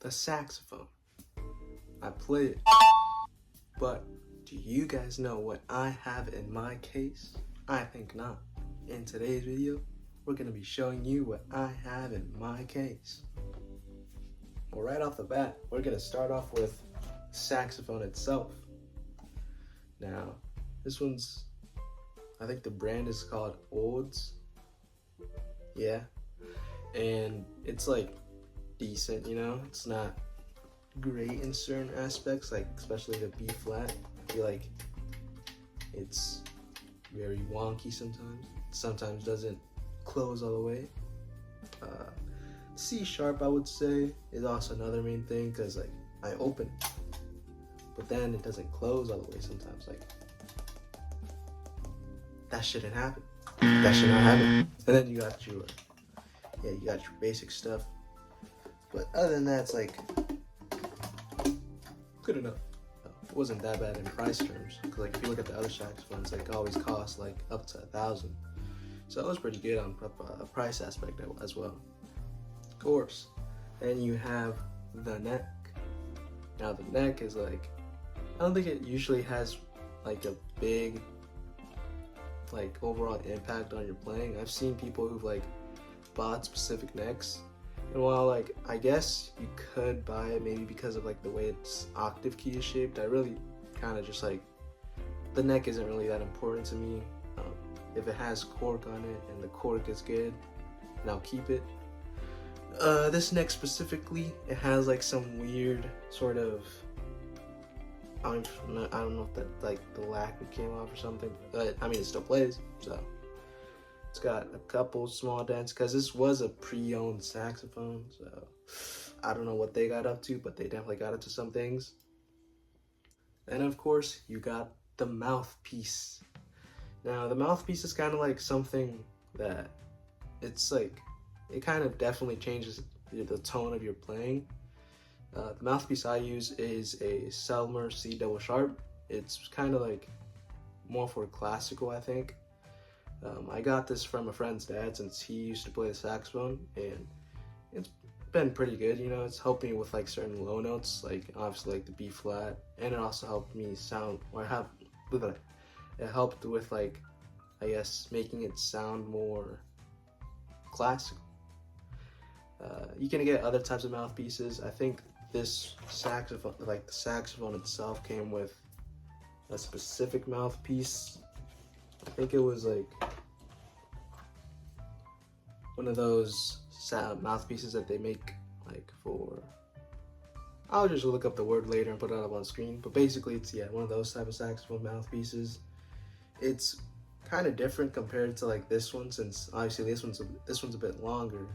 the saxophone. I play it. But do you guys know what I have in my case? I think not. In today's video, we're going to be showing you what I have in my case. Well, right off the bat, we're going to start off with the saxophone itself. Now, this one's, I think the brand is called Olds. Yeah. And it's like decent, you know? It's not great in certain aspects, like especially the B flat. I feel like it's very wonky sometimes. Sometimes doesn't close all the way. C sharp, I would say, is also another main thing, because like I open it, but then it doesn't close all the way sometimes. Like that shouldn't happen. That should not happen. And then you got your basic stuff. But other than that, it's like good enough. It wasn't that bad in price terms, because like if you look at the other saxophones, like always cost like up to $1,000. So it was pretty good on a price aspect as well. Of course. Then you have the neck. Now the neck is like, I don't think it usually has like a big like overall impact on your playing. I've seen people who've like bought specific necks, and while like I guess you could buy it maybe because of like the way its octave key is shaped, I really kind of just like, the neck isn't really that important to me. If it has cork on it and the cork is good, then I'll keep it. This neck specifically, it has like some weird sort of, I don't know if that like the lacquer came off or something, but I mean it still plays, so it's got a couple small dents because this was a pre-owned saxophone, so I don't know what they got up to, but they definitely got up to some things. And of course, you got the mouthpiece. Now, the mouthpiece is kind of like something that it's like, it kind of definitely changes the tone of your playing. The mouthpiece I use is a Selmer C double sharp. It's kind of like more for classical, I think. I got this from a friend's dad since he used to play the saxophone, and it's been pretty good. You know, it's helped me with like certain low notes, like obviously like the B flat, and it also helped me sound, it helped with like, I guess, making it sound more classical. You can get other types of mouthpieces. I think this saxophone, like the saxophone itself, came with a specific mouthpiece. I think it was like one of those mouthpieces that they make like for, I'll just look up the word later and put it up on screen, but basically it's one of those type of saxophone mouthpieces. It's kind of different compared to like this one, since obviously this one's a bit longer.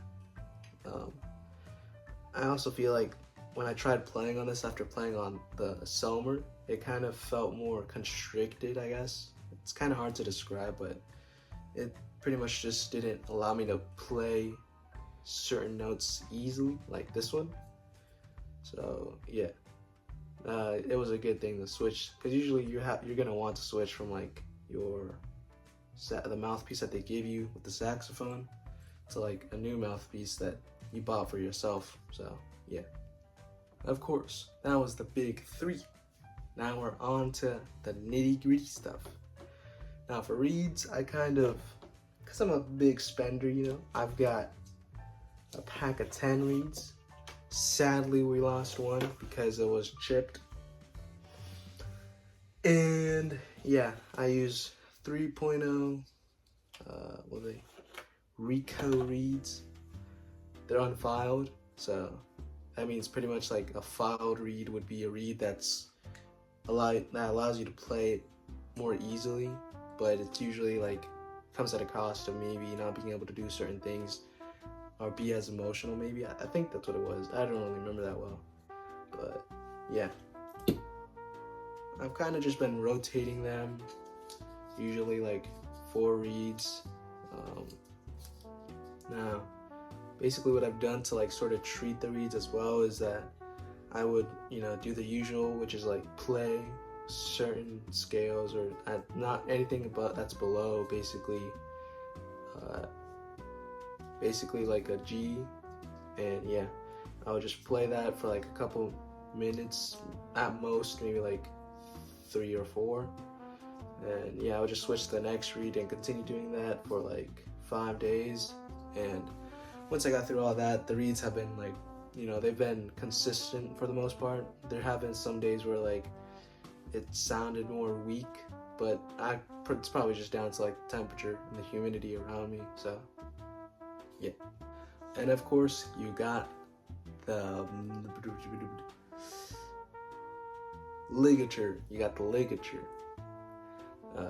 I also feel like when I tried playing on this after playing on the Selmer, it kind of felt more constricted, I guess. It's kind of hard to describe, but it pretty much just didn't allow me to play certain notes easily like this one. So yeah, it was a good thing to switch, because usually you're gonna want to switch from like the mouthpiece that they give you with the saxophone to like a new mouthpiece that you bought for yourself. So yeah, of course, that was the big three. Now we're on to the nitty-gritty stuff. Now for reeds, I because I'm a big spender, you know, I've got a pack of 10 reeds. Sadly, we lost one because it was chipped. And yeah, I use 3.0 Rico reeds. They're unfiled, so that means pretty much like a filed reed would be a reed that allows you to play it more easily, but it's usually like comes at a cost of maybe not being able to do certain things or be as emotional. Maybe I think that's what it was. I don't really remember that well, but yeah, I've kind of just been rotating them, usually like 4 reeds. Now basically what I've done to like sort of treat the reeds as well is that I would, you know, do the usual, which is like play certain scales or not anything but that's below basically like a G, and yeah, I would just play that for like a couple minutes at most, maybe like 3 or 4. And yeah, I would just switch to the next reed and continue doing that for like 5 days. And once I got through all that, the reeds have been like, they've been consistent for the most part. There have been some days where like it sounded more weak, but it's probably just down to like the temperature and the humidity around me. So yeah. And of course you got the ligature. You got the ligature.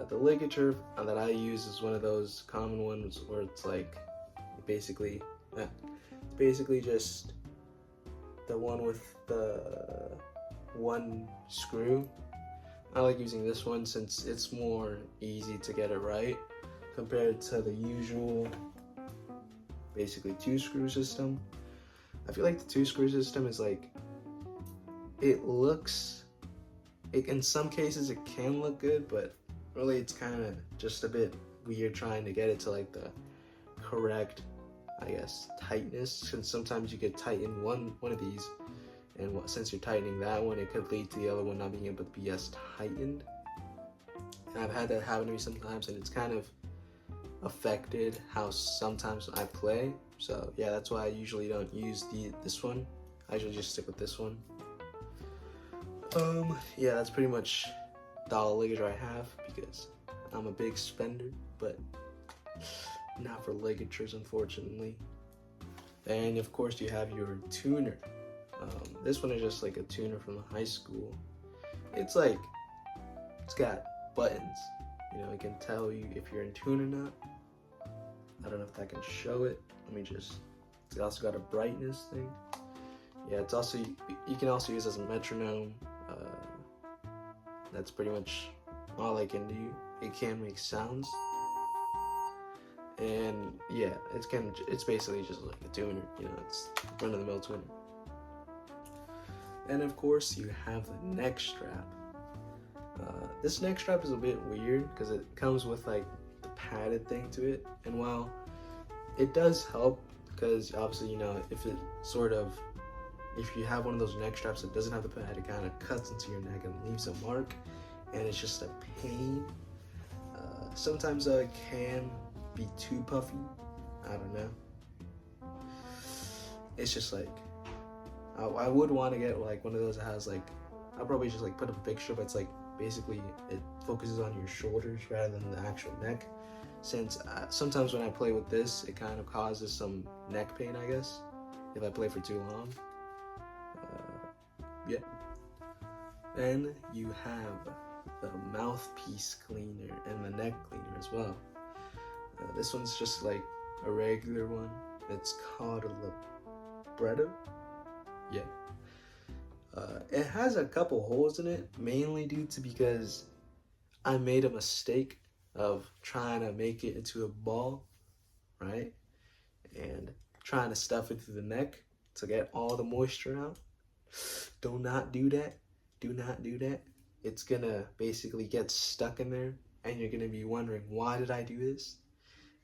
The ligature that I use is one of those common ones where it's like basically just the one with the one screw. I like using this one since it's more easy to get it right compared to the usual basically 2-screw system. I feel like the 2-screw system is like, in some cases it can look good, but really it's kind of just a bit weird trying to get it to like the correct, I guess, tightness, since sometimes you could tighten one of these, and since you're tightening that one, it could lead to the other one not being able to be as tightened. And I've had that happen to me sometimes, and it's kind of affected how sometimes I play. So yeah, that's why I usually don't use this one. I usually just stick with this one. Yeah, that's pretty much the all ligature I have because I'm a big spender, but not for ligatures, unfortunately. And of course you have your tuner. This one is just like a tuner from high school. It's got buttons. It can tell you if you're in tune or not. I don't know if I can show it. It's also got a brightness thing. Yeah, it's also, you can also use it as a metronome. That's pretty much all I can do. It can make sounds. And yeah, it's basically just like a tuner, it's run-of-the-mill tuner. And of course you have the neck strap. This neck strap is a bit weird because it comes with like the padded thing to it, and while it does help, because obviously if you have one of those neck straps that doesn't have the pad, it kind of cuts into your neck and leaves a mark, and it's just a pain. Sometimes it can be too puffy. I don't know. It's just like, I would want to get like one of those that has like, I'll probably just like put up a picture, but it's like basically it focuses on your shoulders rather than the actual neck, since sometimes when I play with this, it kind of causes some neck pain, I guess, if I play for too long. Yeah. Then you have the mouthpiece cleaner and the neck cleaner as well. This one's just like a regular one. It's called a libretto. Yeah. It has a couple holes in it, mainly due to because I made a mistake of trying to make it into a ball, right? And trying to stuff it through the neck to get all the moisture out. Do not do that. Do not do that. It's gonna basically get stuck in there, and you're gonna be wondering, why did I do this?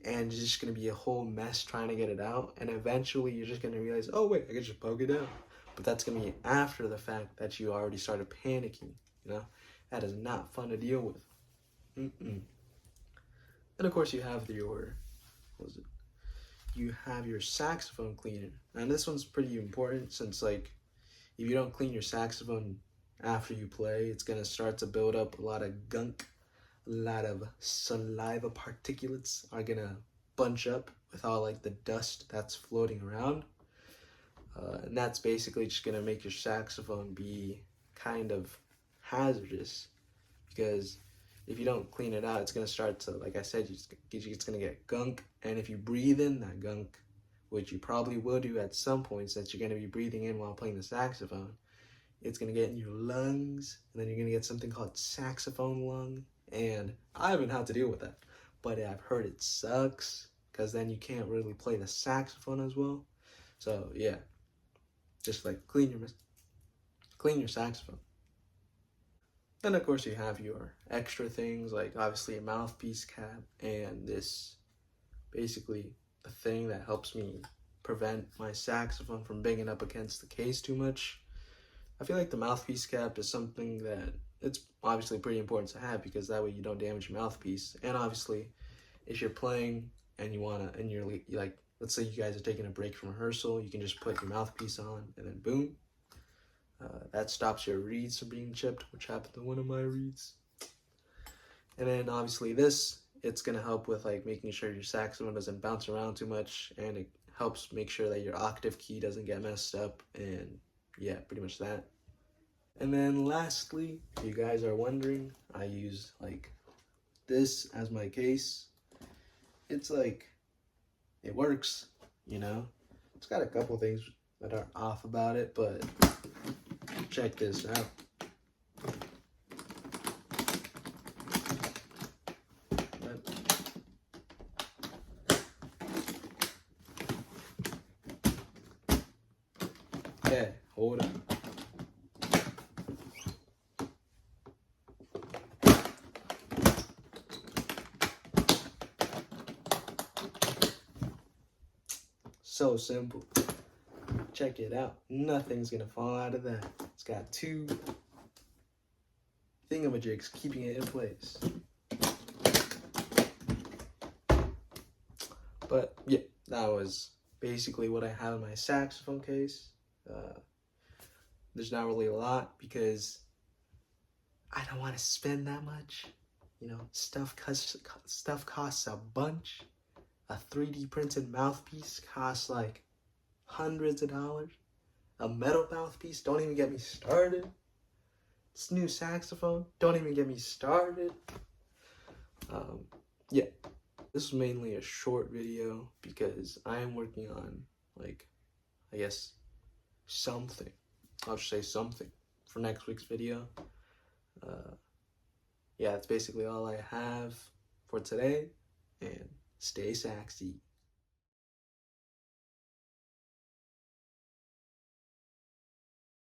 And it's just gonna be a whole mess trying to get it out, and eventually you're just gonna realize, oh wait, I can just poke it out. But that's gonna be after the fact that you already started panicking. That is not fun to deal with. And of course you have you have your saxophone cleaner. And this one's pretty important, since like if you don't clean your saxophone after you play, it's gonna start to build up a lot of gunk. A lot of saliva particulates are gonna bunch up with all like the dust that's floating around. And that's basically just gonna make your saxophone be kind of hazardous, because if you don't clean it out, it's gonna start to, like I said, it's gonna get gunk. And if you breathe in that gunk, which you probably will do at some points that you're gonna be breathing in while playing the saxophone, it's gonna get in your lungs, and then you're gonna get something called saxophone lung. And I haven't had to deal with that, but I've heard it sucks, because then you can't really play the saxophone as well. So yeah, just like clean your saxophone. Then of course you have your extra things, like obviously a mouthpiece cap, and this basically the thing that helps me prevent my saxophone from banging up against the case too much. I feel like the mouthpiece cap is something that it's obviously pretty important to have, because that way you don't damage your mouthpiece. And obviously, if you're playing and you're like, let's say you guys are taking a break from rehearsal, you can just put your mouthpiece on and then boom. That stops your reeds from being chipped, which happened to one of my reeds. And then obviously it's gonna help with like making sure your saxophone doesn't bounce around too much, and it helps make sure that your octave key doesn't get messed up, and yeah, pretty much that. And then lastly, if you guys are wondering, I use like this as my case. It's like, it works, you know? It's got a couple things that are off about it, but check this out. Okay, hold on. So simple. Check it out. Nothing's gonna fall out of that. It's got two thingamajigs keeping it in place. But yeah, that was basically what I have in my saxophone case. There's not really a lot because I don't want to spend that much. You know, stuff costs a bunch. A 3D printed mouthpiece costs like hundreds of dollars. A metal mouthpiece, don't even get me started. This new saxophone, don't even get me started. Yeah, this is mainly a short video because I am working on, like, I guess, something. I'll just say something for next week's video. Yeah, that's basically all I have for today, and stay saxy.